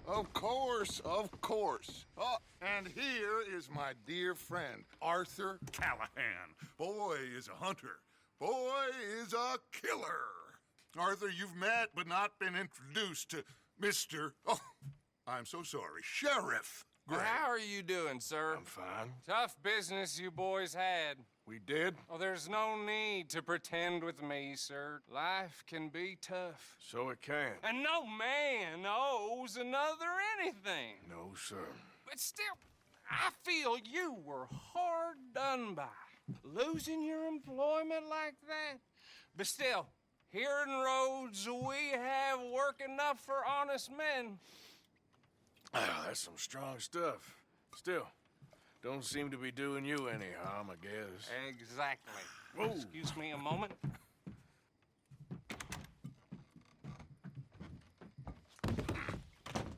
Of course, of course. Oh, and here is my dear friend, Arthur Callahan. Boy is a hunter. Boy is a killer. Arthur, you've met but not been introduced to Mr. Oh, I'm so sorry, Sheriff Gray. How are you doing, sir? I'm fine. Tough business you boys had. We did? Oh, there's no need to pretend with me, sir. Life can be tough. So it can. And no man owes another anything. No, sir. But still, I feel you were hard done by. Losing your employment like that. But still, here in Rhodes, we have work enough for honest men. Ah, that's some strong stuff. Still, don't seem to be doing you any harm, I guess. Exactly. Whoa. Excuse me a moment.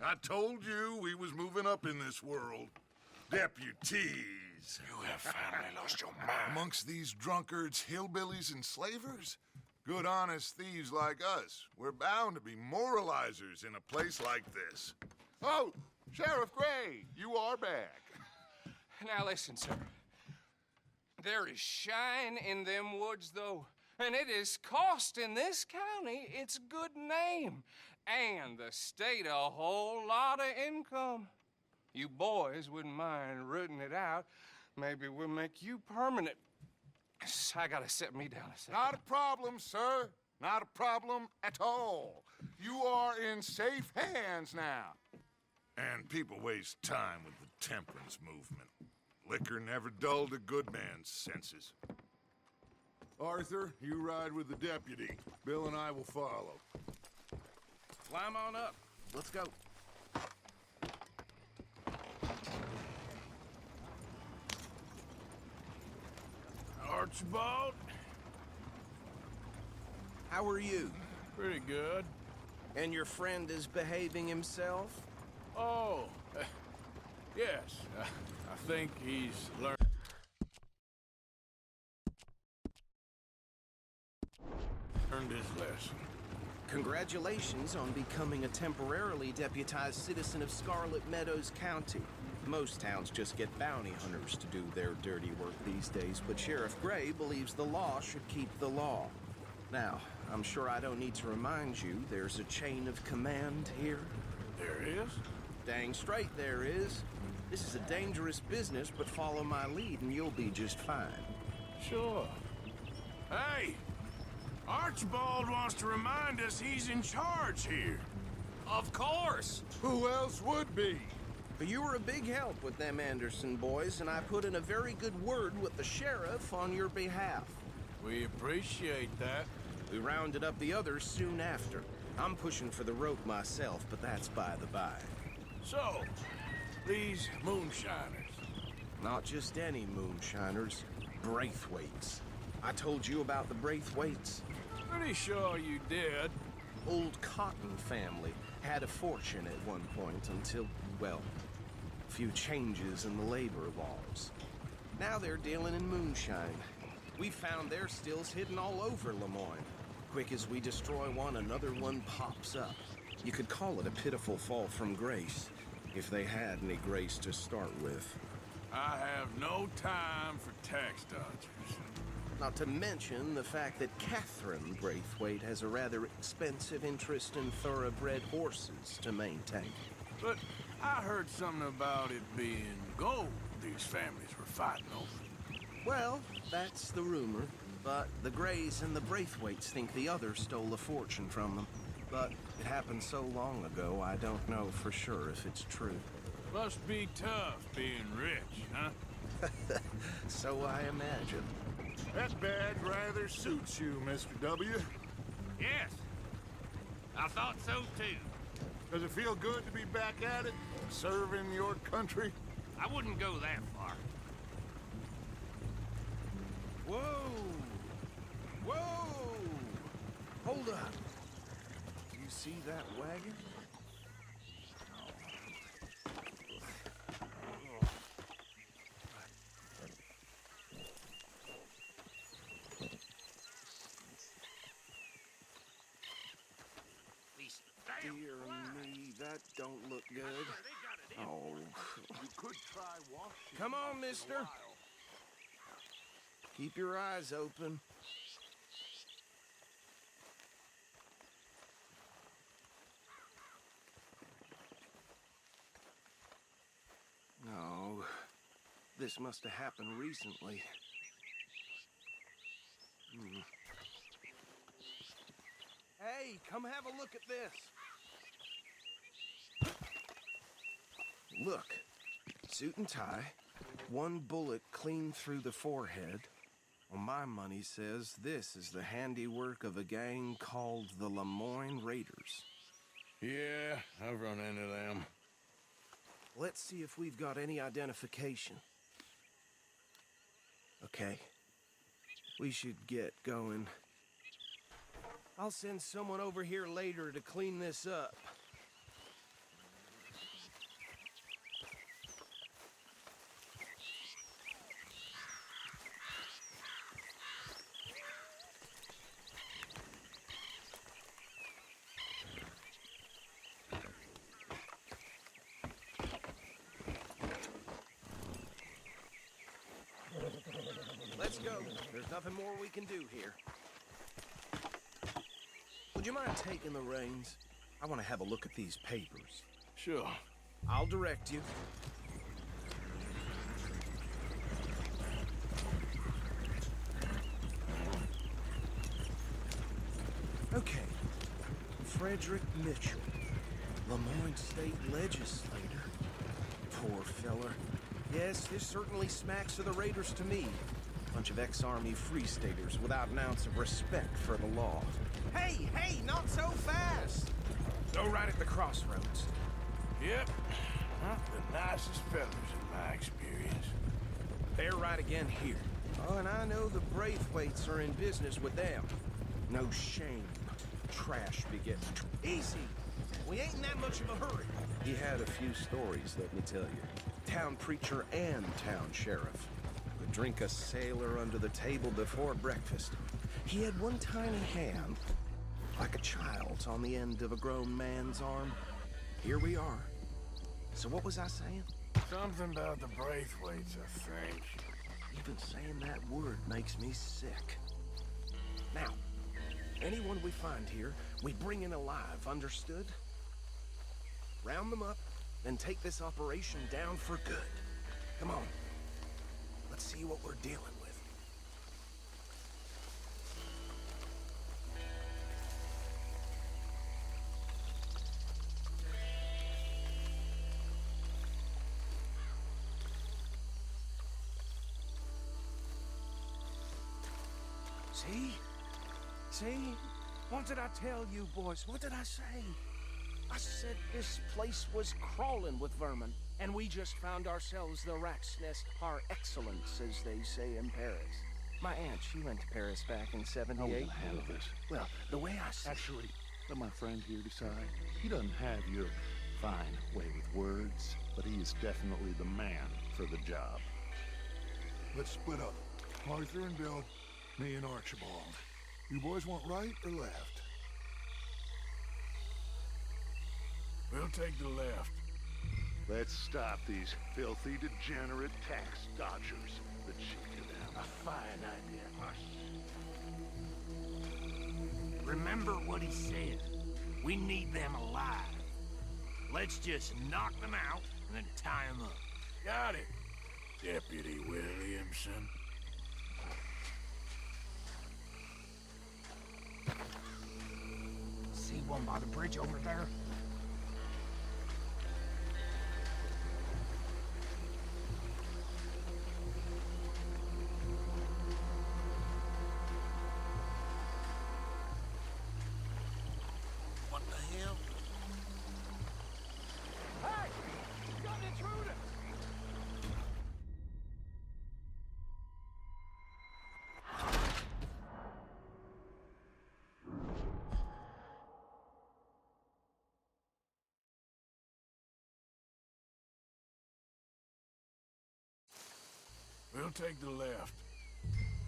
I told you we was moving up in this world. Deputies. You have finally lost your mind. Amongst these drunkards, hillbillies, and slavers? Good honest thieves like us. We're bound to be moralizers in a place like this. Oh, Sheriff Gray, you are back. Now listen, sir. There is shine in them woods, though, and it is costing this county its good name and the state a whole lot of income. You boys wouldn't mind rooting it out. Maybe we'll make you permanent. I gotta set me down a second. Not a problem, sir. Not a problem at all. You are in safe hands now. And people waste time with the temperance movement. Liquor never dulled a good man's senses. Arthur, you ride with the deputy. Bill and I will follow. Climb on up. Let's go. Archibald? How are you? Pretty good. And your friend is behaving himself? Oh, yes. I think he's learned his lesson. Congratulations on becoming a temporarily deputized citizen of Scarlet Meadows County. Most towns just get bounty hunters to do their dirty work these days, but Sheriff Gray believes the law should keep the law. Now, I'm sure I don't need to remind you there's a chain of command here. There is? Dang straight there is. This is a dangerous business, but follow my lead and you'll be just fine. Sure. Hey! Archibald wants to remind us he's in charge here. Of course! Who else would be? But you were a big help with them Anderson boys, and I put in a very good word with the sheriff on your behalf. We appreciate that. We rounded up the others soon after. I'm pushing for the rope myself, but that's by the by. So, these moonshiners. Not just any moonshiners, Braithwaites. I told you about the Braithwaites. Pretty sure you did. Old Cotton family had a fortune at one point until, well, a few changes in the labor laws. Now they're dealing in moonshine. We found their stills hidden all over Lemoyne. Quick as we destroy one, another one pops up. You could call it a pitiful fall from grace, if they had any grace to start with. I have no time for tax dodgers. Not to mention the fact that Catherine Braithwaite has a rather expensive interest in thoroughbred horses to maintain. But I heard something about it being gold these families were fighting over. Well, that's the rumor. But the Grays and the Braithwaites think the other stole a fortune from them. But it happened so long ago, I don't know for sure if it's true. Must be tough being rich, huh? So I imagine. That badge rather suits you, Mr. W. Yes. I thought so, too. Does it feel good to be back at it, serving your country? I wouldn't go that far. Whoa! Whoa! Hold up. You see that wagon? These Dear damn flies. me, that don't look good. Oh. You could try washing. Come on, once in a mister. while. Keep your eyes open. No. This must have happened recently. Hey, come have a look at this. Look. Suit and tie. One bullet clean through the forehead. Well, my money says this is the handiwork of a gang called the Lemoyne Raiders. Yeah, I've run into them. Let's see if we've got any identification. Okay. We should get going. I'll send someone over here later to clean this up. Let's go. There's nothing more we can do here. Would you mind taking the reins? I want to have a look at these papers. Sure. I'll direct you. Okay. Frederick Mitchell, Lemoyne State Legislator. Poor feller. Yes, this certainly smacks of the Raiders to me. Bunch of ex-Army Free Staters without an ounce of respect for the law. Hey, hey, not so fast! Go right at the crossroads. Yep. Not the nicest fellas in my experience. They're right again here. Oh, and I know the Braithwaites are in business with them. No shame. Trash begets... Easy! We ain't in that much of a hurry. He had a few stories, let me tell you. Town preacher and town sheriff. Would drink a sailor under the table before breakfast. He had one tiny hand, like a child's on the end of a grown man's arm. Here we are. So what was I saying? Something about the Braithwaites, I think. Even saying that word makes me sick. Now, anyone we find here, we bring in alive, understood? Round them up, and take this operation down for good. Come on. Let's see what we're dealing with. See? See? What did I tell you, boys? What did I say? I said this place was crawling with vermin, and we just found ourselves the rat's nest par excellence, as they say in Paris. My aunt, she went to Paris back in '78. How are we gonna handle this? Well, the way I see Actually, let my friend here decide. He doesn't have your fine way with words, but he is definitely the man for the job. Let's split up. Arthur and Bill, me and Archibald. You boys want right or left? We'll take the left. Let's stop these filthy, degenerate tax dodgers. The cheek of them. A fine idea. Remember what he said. We need them alive. Let's just knock them out and then tie them up. Got it, Deputy Williamson. See one by the bridge over there? What the hell? Hey! Got an intruder! We'll take the left.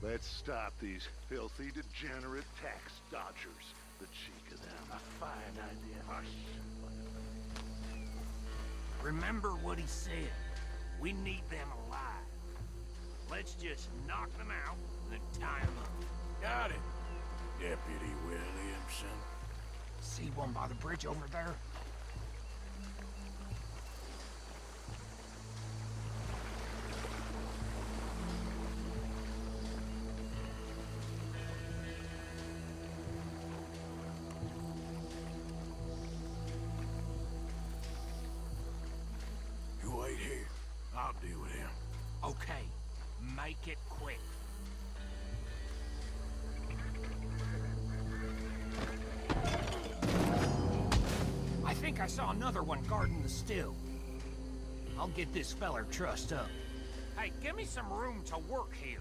Let's stop these filthy, degenerate tax dodgers. The cheek of them. A fine idea. Remember what he said. We need them alive. Let's just knock them out and then tie them up. Got it, Deputy Williamson. See one by the bridge over there? You wait here. I'll deal with him. Okay, make it quick. I think I saw another one guarding the still. I'll get this feller trussed up. Hey, give me some room to work here.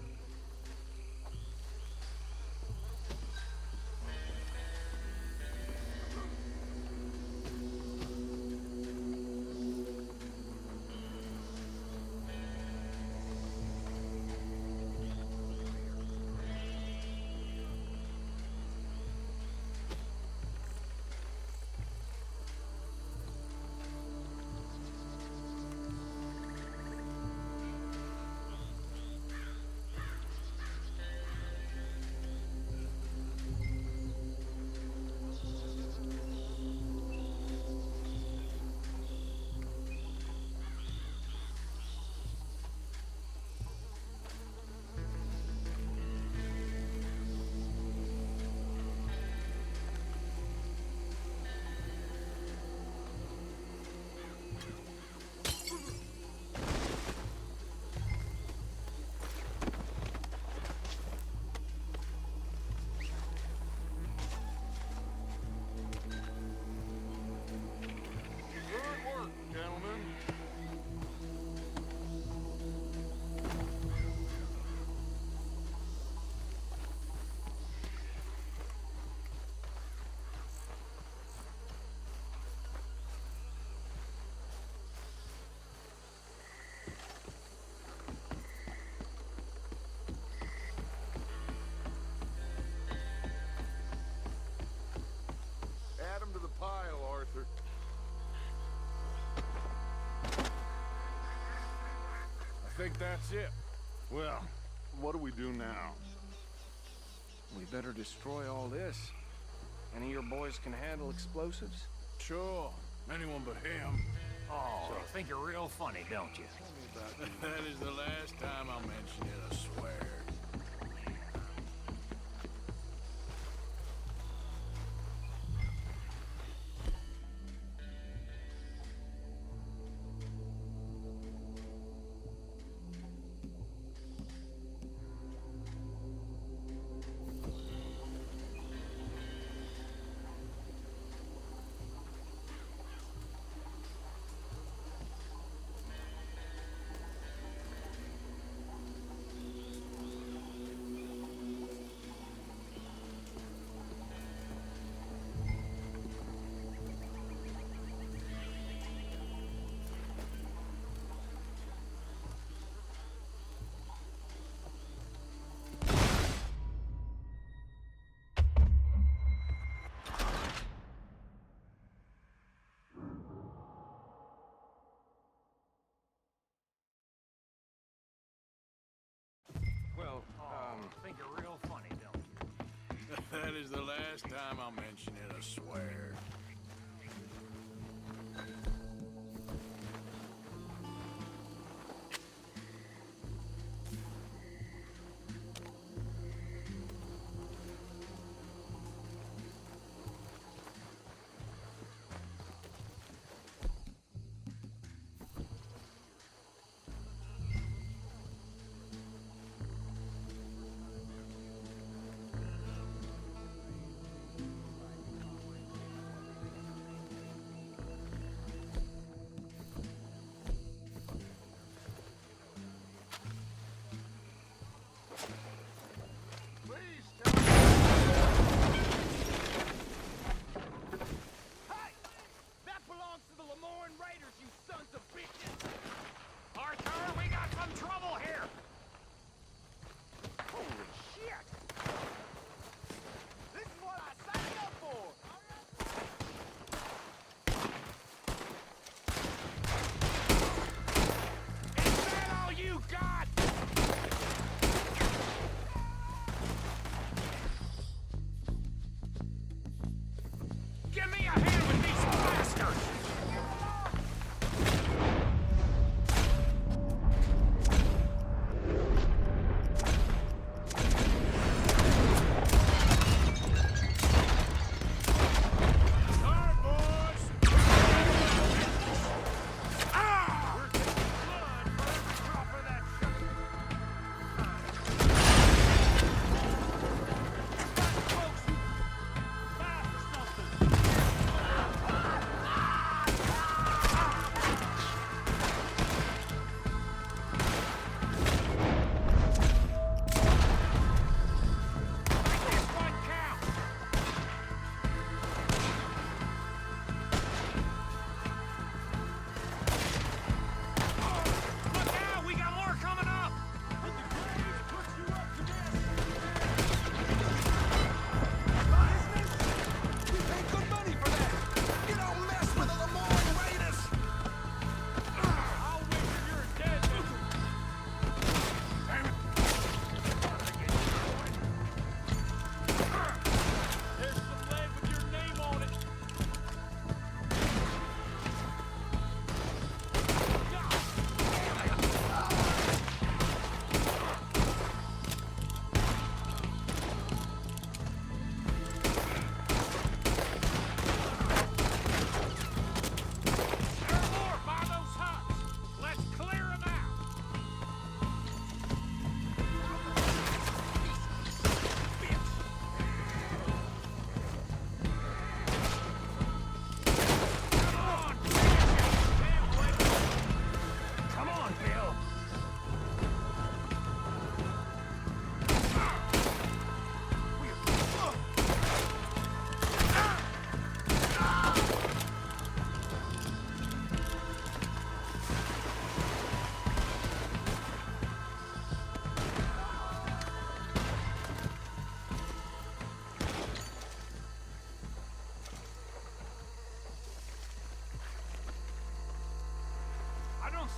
Good work, gentlemen. Add 'em to the pile, Arthur. I think that's it. Well, what do we do now? We better destroy all this. Any of your boys can handle explosives? Sure. Anyone but him. Oh, you think you're real funny, don't you? That is the last time I'll mention it, I swear. Well, I think you're real funny, don't you? That is the last time I'll mention it, I swear.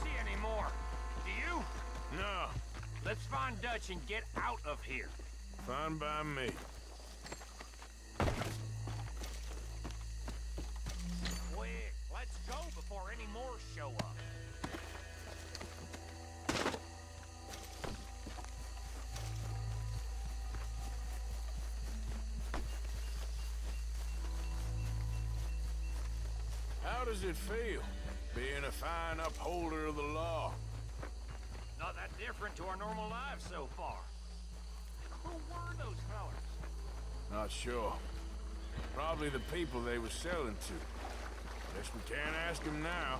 see any more. Do you? No, Let's find Dutch and get out of here. fine by me. Quick, let's go before any more show up. How does it feel, being a fine upholder of the law? Not that different to our normal lives so far. Who were those fellas? Not sure. Probably the people they were selling to. Guess we can't ask them now.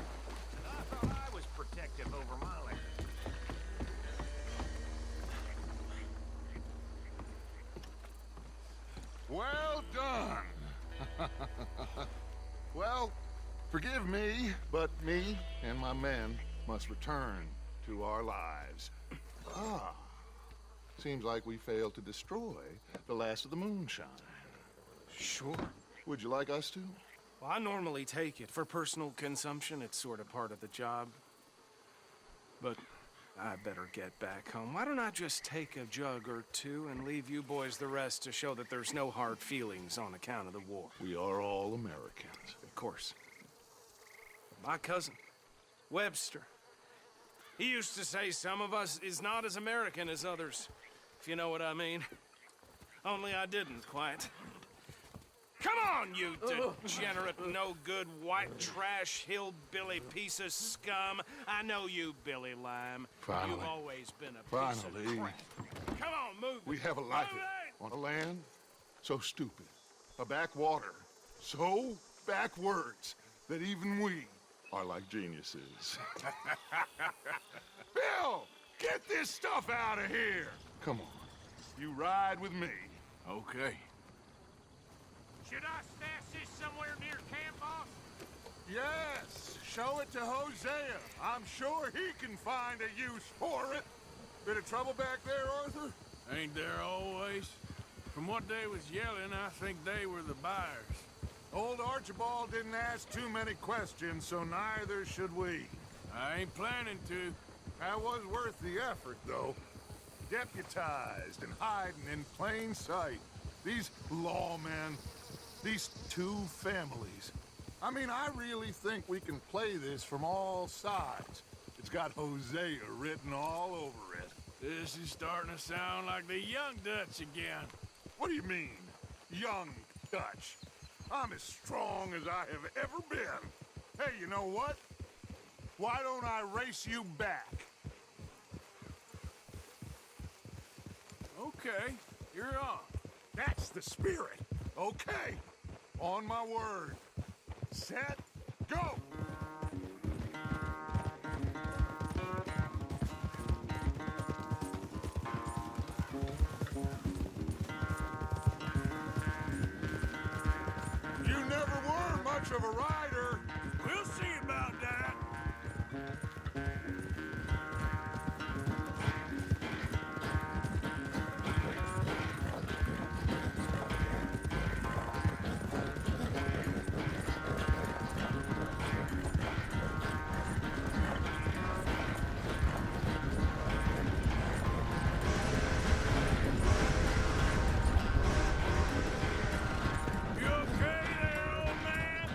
I thought I was protective over my land. Well done. Well, forgive me, but me and my men must return to our lives. Ah, seems like we failed to destroy the last of the moonshine. Sure. Would you like us to? Well, I normally take it. For personal consumption, it's sort of part of the job. But I better get back home. Why don't I just take a jug or two and leave you boys the rest to show that there's no hard feelings on account of the war? We are all Americans. Of course. My cousin, Webster, he used to say some of us is not as American as others, if you know what I mean. Only I didn't quite. Come on, you degenerate, no-good, white trash, hillbilly piece of scum. I know you, Billy Lime. Finally. You've always been a piece Finally. of crap. Come on, move it. We have a life Move it! on a land so stupid, a backwater so backwards that even we are like geniuses. Bill, get this stuff out of here. Come on, you ride with me. Okay. Should I stash this somewhere near camp, boss? Yes, show it to Hosea. I'm sure he can find a use for it. Bit of trouble back there, Arthur? Ain't there always? From what they was yelling, I think they were the buyers. Old Archibald didn't ask too many questions, so neither should we. I ain't planning to. That was worth the effort, though. Deputized and hiding in plain sight. These lawmen, these two families. I mean, I really think we can play this from all sides. It's got Hosea written all over it. This is starting to sound like the young Dutch again. What do you mean, young Dutch? I'm as strong as I have ever been. Hey, you know what? Why don't I race you back? Okay, you're on. That's the spirit. Okay. On my word. Set, go! You never were much of a rider. We'll see about that. You okay there, old man?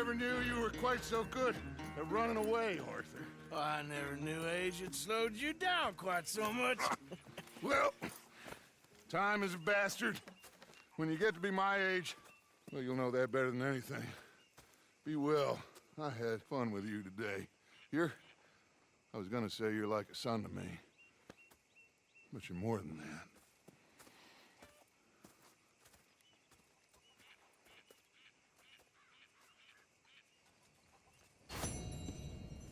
never knew you were quite so good at running away, Arthur. I never knew age had slowed you down quite so much. Well, time is a bastard. When you get to be my age, well, you'll know that better than anything. Be well. I had fun with you today. I was gonna say you're like a son to me. But you're more than that.